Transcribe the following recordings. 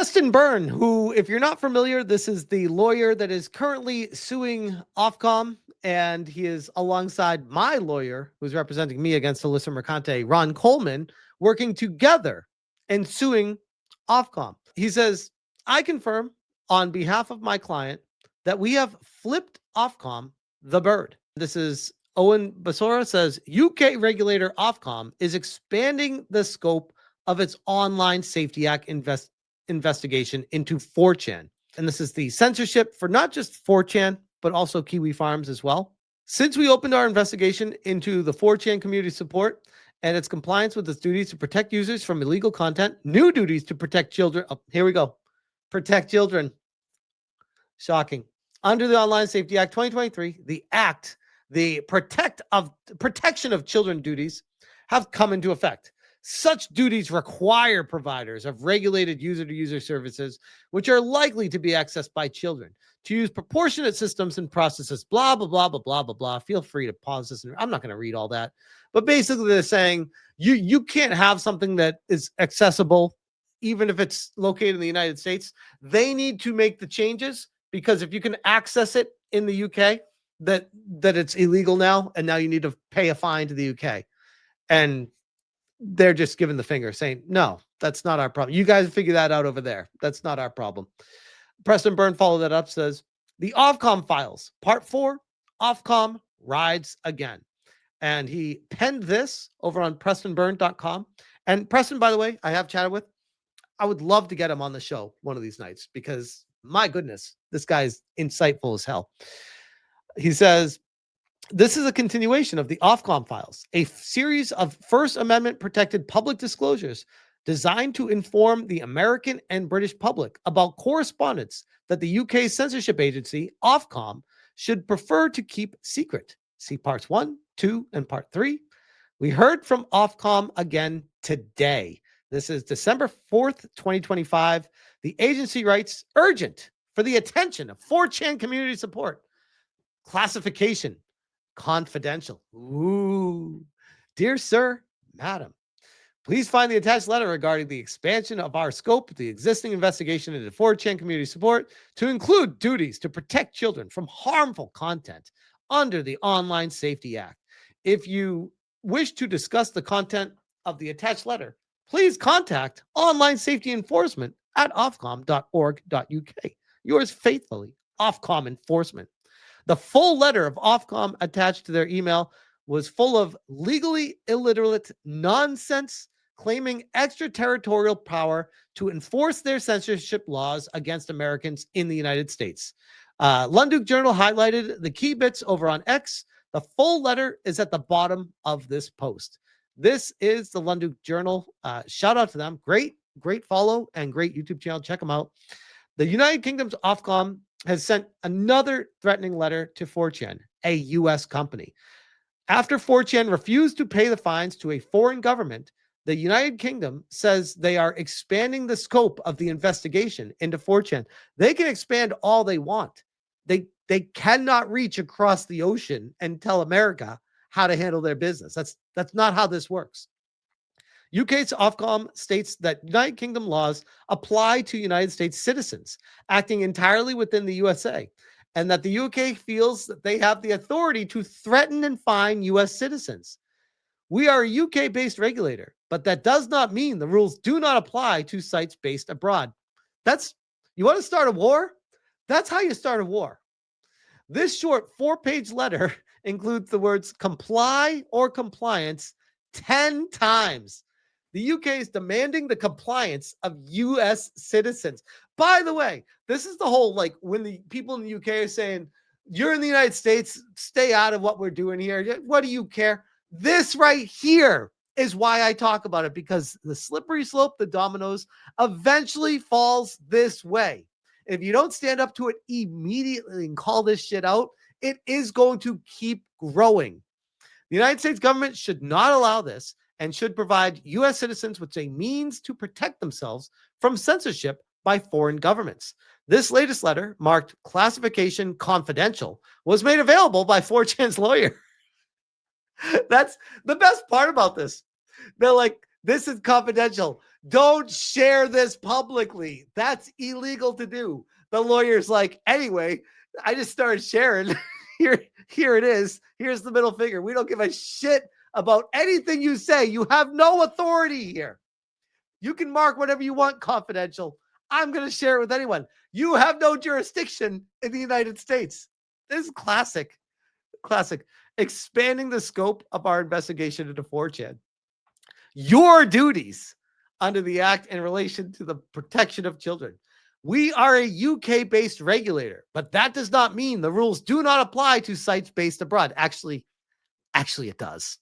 Preston Byrne, who, if you're not familiar, this is the lawyer that is currently suing Ofcom, and he is alongside my lawyer, who's representing me against Alyssa Mercante, Ron Coleman, working together and suing Ofcom. He says, I confirm on behalf of my client that we have flipped Ofcom the bird. This is Owen Basora says, UK regulator Ofcom is expanding the scope of its Online Safety Act investigation into 4chan. And this is the censorship for not just 4chan, but also Kiwi Farms as well. Since we opened our investigation into the 4chan community support and its compliance with its duties to protect users from illegal content, new duties to protect children. Oh, here we go. Protect children. Shocking. Under the Online Safety Act 2023, the act, the protection of children duties have come into effect. Such duties require providers of regulated user-to-user services, which are likely to be accessed by children, to use proportionate systems and processes, blah, blah, blah, blah, blah, blah, blah. Feel free to pause this. I'm not going to read all that. But basically, they're saying you can't have something that is accessible, even if it's located in the United States. They need to make the changes, because if you can access it in the UK, that it's illegal now, and now you need to pay a fine to the UK. And they're just giving the finger, saying, no, that's not our problem. You guys figure that out over there. That's not our problem. Preston Byrne followed that up, says, the Ofcom files, part 4, Ofcom rides again. And he penned this over on PrestonByrne.com. And Preston, by the way, I have chatted with. I would love to get him on the show one of these nights, because my goodness, this guy's insightful as hell. He says, this is a continuation of the Ofcom files, a series of First Amendment protected public disclosures designed to inform the American and British public about correspondence that the UK censorship agency, Ofcom, should prefer to keep secret. See parts 1, 2, and part 3. We heard from Ofcom again today. This is December 4th, 2025. The agency writes, urgent for the attention of 4chan community support. Classification. Confidential. Ooh. Dear sir, madam, please find the attached letter regarding the expansion of our scope of the existing investigation into 4chan community support to include duties to protect children from harmful content under the Online Safety Act. If you wish to discuss the content of the attached letter, please contact Online Safety Enforcement at ofcom.org.uk. Yours faithfully, Ofcom Enforcement. The full letter of Ofcom attached to their email was full of legally illiterate nonsense, claiming extraterritorial power to enforce their censorship laws against Americans in the United States. Lunduk Journal highlighted the key bits over on X. The full letter is at the bottom of this post. This is the Lunduk Journal. Shout out to them. Great follow and great YouTube channel. Check them out. The United Kingdom's Ofcom has sent another threatening letter to 4chan, a U.S. company. After 4chan refused to pay the fines to a foreign government, the United Kingdom says they are expanding the scope of the investigation into 4chan. They can expand all they want. They cannot reach across the ocean and tell America how to handle their business. That's not how this works. UK's Ofcom states that United Kingdom laws apply to United States citizens acting entirely within the USA, and that the UK feels that they have the authority to threaten and fine US citizens. We are a UK-based regulator, but that does not mean the rules do not apply to sites based abroad. You want to start a war? That's how you start a war. This short 4-page letter includes the words comply or compliance 10 times. The UK is demanding the compliance of U.S. citizens. By the way, this is the whole, like, when the people in the UK are saying, you're in the United States, stay out of what we're doing here. What do you care? This right here is why I talk about it, because the slippery slope, the dominoes, eventually falls this way. If you don't stand up to it immediately and call this shit out, it is going to keep growing. The United States government should not allow this and should provide U.S. citizens with a means to protect themselves from censorship by foreign governments. This latest letter, marked classification confidential, was made available by 4chan's lawyer. That's the best part about this. They're like, this is confidential. Don't share this publicly. That's illegal to do. The lawyer's like, anyway, I just started sharing. Here it is. Here's the middle finger. We don't give a shit about anything you say. You have no authority here. You can mark whatever you want confidential. I'm going to share it with anyone. You have no jurisdiction in the United States. This is classic. Expanding the scope of our investigation into 4chan. Your duties under the Act in relation to the protection of children. We are a UK-based regulator, but that does not mean the rules do not apply to sites based abroad. Actually, it does.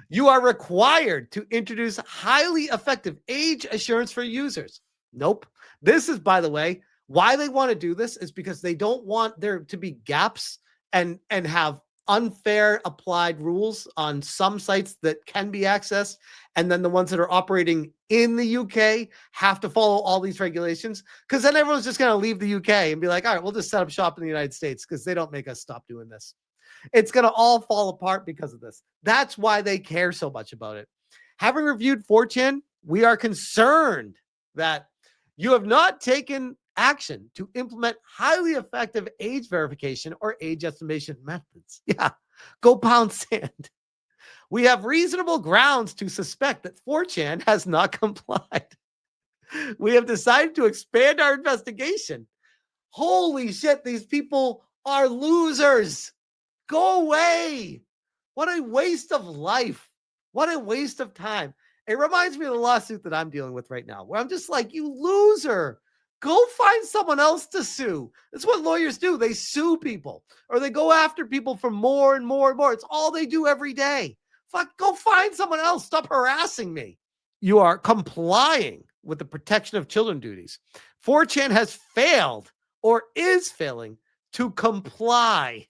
You are required to introduce highly effective age assurance for users. Nope. This is, by the way, why they want to do this is because they don't want there to be gaps and have unfair applied rules on some sites that can be accessed. And then the ones that are operating in the UK have to follow all these regulations, because then everyone's just going to leave the UK and be like, all right, we'll just set up shop in the United States because they don't make us stop doing this. It's going to all fall apart because of this. That's why they care so much about it. Having reviewed 4chan, we are concerned that you have not taken action to implement highly effective age verification or age estimation methods. Yeah, go pound sand. We have reasonable grounds to suspect that 4chan has not complied. We have decided to expand our investigation. Holy shit, these people are losers. Go away. What a waste of life. What a waste of time. It reminds me of the lawsuit that I'm dealing with right now, where I'm just like, you loser. Go find someone else to sue. That's what lawyers do. They sue people, or they go after people for more and more and more. It's all they do every day. Fuck, go find someone else. Stop harassing me. You are complying with the protection of children duties. 4chan has failed or is failing to comply.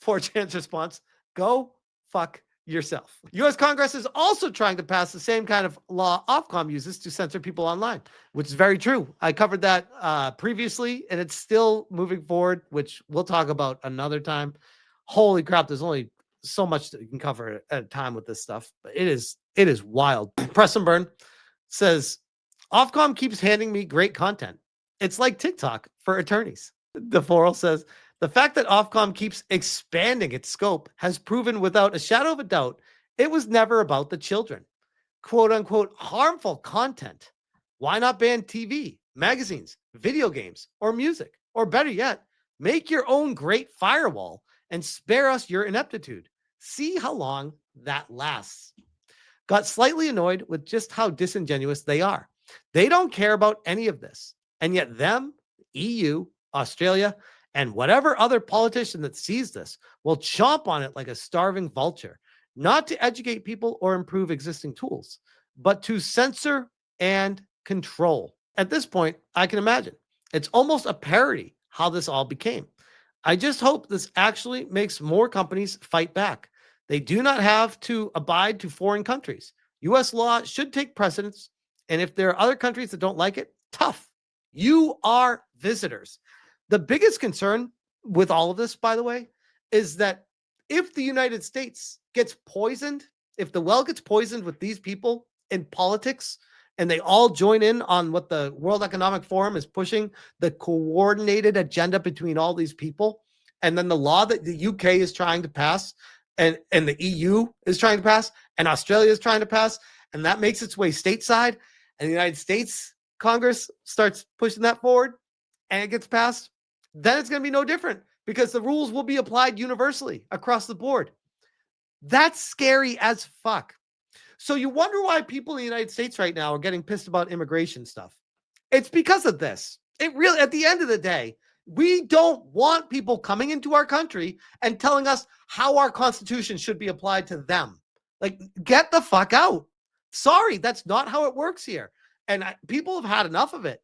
4chan's response, go fuck yourself. U.S. Congress is also trying to pass the same kind of law Ofcom uses to censor people online, which is very true. I covered that previously, and it's still moving forward, which we'll talk about another time. Holy crap, there's only so much that you can cover at a time with this stuff. But it is wild. Press and Burn says, Ofcom keeps handing me great content. It's like TikTok for attorneys. DeForal says, the fact that Ofcom keeps expanding its scope has proven without a shadow of a doubt it was never about the children. Quote unquote harmful content. Why not ban TV, magazines, video games, or music? Or better yet, make your own great firewall and spare us your ineptitude. See how long that lasts. Got slightly annoyed with just how disingenuous they are. They don't care about any of this. And yet them, EU, Australia, and whatever other politician that sees this will chomp on it like a starving vulture, not to educate people or improve existing tools, but to censor and control. At this point, I can imagine it's almost a parody how this all became. I just hope this actually makes more companies fight back. They do not have to abide to foreign countries. U.S. law should take precedence, and if there are other countries that don't like it, tough. You are visitors. The biggest concern with all of this, by the way, is that if the United States gets poisoned, if the well gets poisoned with these people in politics, and they all join in on what the World Economic Forum is pushing, the coordinated agenda between all these people, and then the law that the UK is trying to pass, and the EU is trying to pass, and Australia is trying to pass, and that makes its way stateside, and the United States Congress starts pushing that forward, and it gets passed, then it's going to be no different because the rules will be applied universally across the board. That's scary as fuck. So you wonder why people in the United States right now are getting pissed about immigration stuff. It's because of this. It really, at the end of the day, we don't want people coming into our country and telling us how our constitution should be applied to them. Like, get the fuck out. Sorry, that's not how it works here. And people have had enough of it.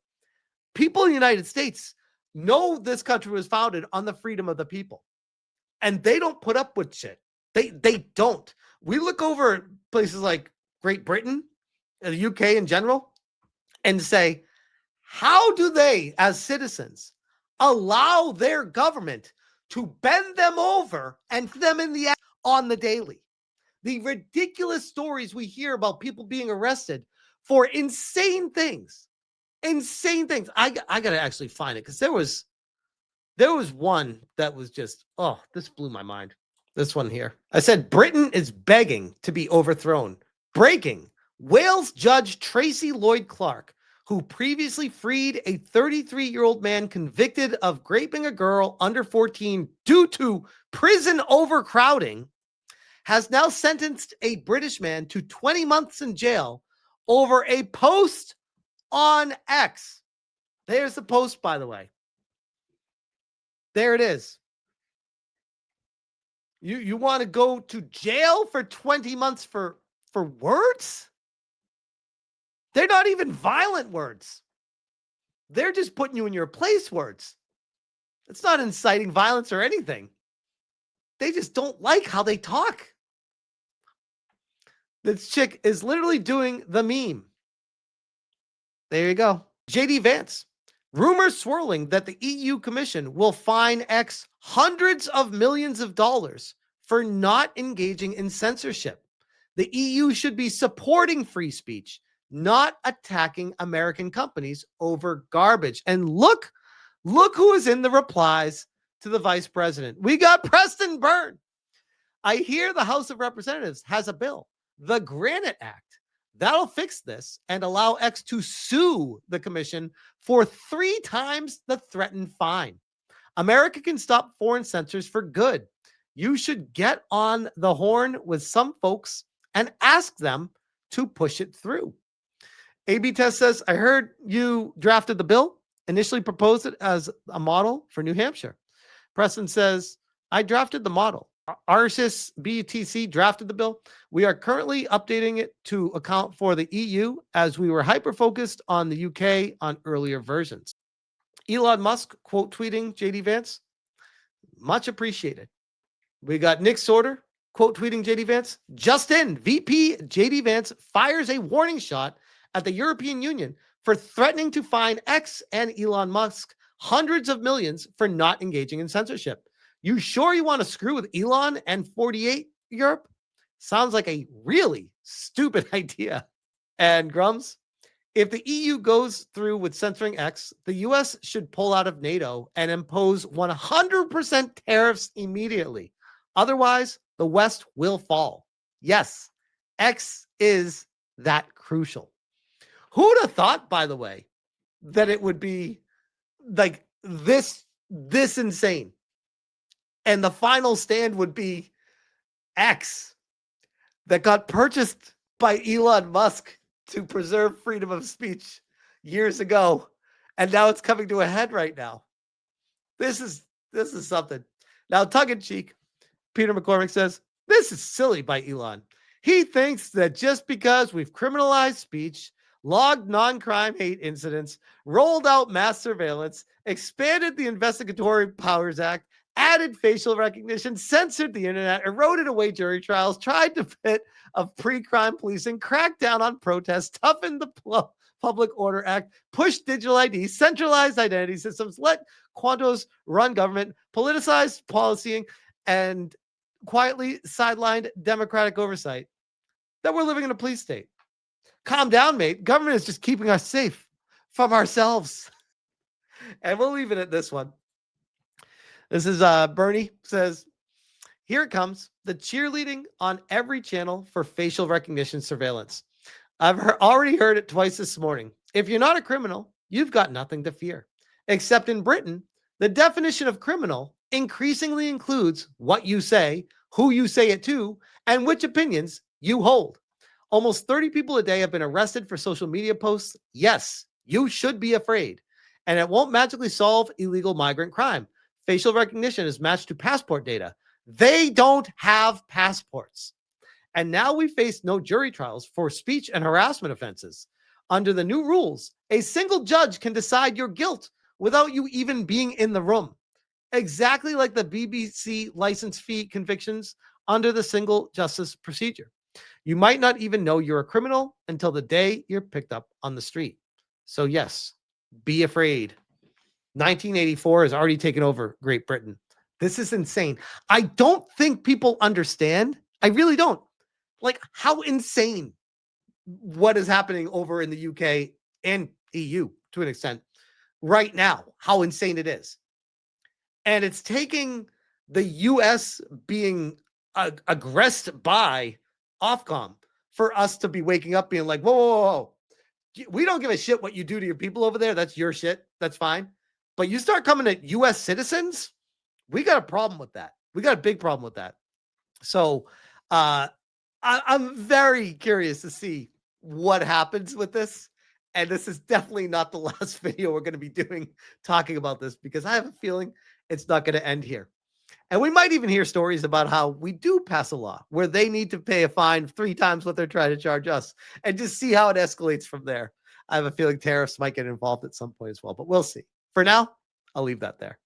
People in the United States know this country was founded on the freedom of the people. And they don't put up with shit. They don't. We look over at places like Great Britain and the UK in general and say, how do they, as citizens, allow their government to bend them over and them in the ass on the daily? The ridiculous stories we hear about people being arrested for insane things. Insane things. I got to actually find it because there was one that was just, oh, this blew my mind. This one here. I said, Britain is begging to be overthrown. Breaking. Wales judge Tracy Lloyd Clark, who previously freed a 33-year-old man convicted of raping a girl under 14 due to prison overcrowding, has now sentenced a British man to 20 months in jail over a post on X. There's the post, by the way. There it is. You want to go to jail for 20 months for words? They're not even violent words. They're just putting you in your place words. It's not inciting violence or anything. They just don't like how they talk. This chick is literally doing the meme. There you go. JD Vance. Rumors swirling that the EU Commission will fine X hundreds of millions of dollars for not engaging in censorship. The EU should be supporting free speech, not attacking American companies over garbage. And look who is in the replies to the vice president. We got Preston Byrne. I hear the House of Representatives has a bill, the Granite Act, that'll fix this and allow X to sue the commission for 3 times the threatened fine. America can stop foreign censors for good. You should get on the horn with some folks and ask them to push it through. AB Test says, I heard you drafted the bill, initially proposed it as a model for New Hampshire. Preston says, I drafted the model. Arsis BTC drafted the bill. We are currently updating it to account for the EU as we were hyper-focused on the UK on earlier versions. Elon Musk quote tweeting JD Vance. Much appreciated. We got Nick Sorter quote tweeting JD Vance. Just in, VP JD Vance fires a warning shot at the European Union for threatening to fine X and Elon Musk hundreds of millions for not engaging in censorship. You sure you want to screw with Elon and 48 Europe? Sounds like a really stupid idea. And Grums, if the EU goes through with censoring X, the US should pull out of NATO and impose 100% tariffs immediately. Otherwise, the West will fall. Yes, X is that crucial. Who'd have thought, by the way, that it would be like this insane? And the final stand would be X that got purchased by Elon Musk to preserve freedom of speech years ago. And now it's coming to a head right now. This is something. Now, tongue in cheek, Peter McCormick says, this is silly by Elon. He thinks that just because we've criminalized speech, logged non-crime hate incidents, rolled out mass surveillance, expanded the Investigatory Powers Act, added facial recognition, censored the internet, eroded away jury trials, tried to fit of pre-crime policing, cracked down on protests, toughened the Public Order Act, pushed digital ID, centralized identity systems, let Quantos run government, politicized policing, and quietly sidelined democratic oversight, that we're living in a police state. Calm down, mate. Government is just keeping us safe from ourselves. And we'll leave it at this one. This is Bernie says, here it comes. The cheerleading on every channel for facial recognition surveillance. I've already heard it twice this morning. If you're not a criminal, you've got nothing to fear. Except in Britain, the definition of criminal increasingly includes what you say, who you say it to, and which opinions you hold. Almost 30 people a day have been arrested for social media posts. Yes, you should be afraid. And it won't magically solve illegal migrant crime. Facial recognition is matched to passport data. They don't have passports. And now we face no jury trials for speech and harassment offenses. Under the new rules, a single judge can decide your guilt without you even being in the room. Exactly like the BBC license fee convictions under the single justice procedure. You might not even know you're a criminal until the day you're picked up on the street. So yes, be afraid. 1984 has already taken over Great Britain. This is insane. I don't think people understand. I really don't. Like, how insane what is happening over in the UK and EU to an extent right now, how insane it is. And it's taking the US being aggressed by Ofcom for us to be waking up being like, whoa, whoa, whoa, we don't give a shit what you do to your people over there. That's your shit. That's fine. But you start coming at US citizens, we got a problem with that. We got a big problem with that. So I'm very curious to see what happens with this. And this is definitely not the last video we're going to be doing talking about this, because I have a feeling it's not going to end here. And we might even hear stories about how we do pass a law where they need to pay a fine 3 times what they're trying to charge us, and just see how it escalates from there. I have a feeling tariffs might get involved at some point as well, but we'll see. For now, I'll leave that there.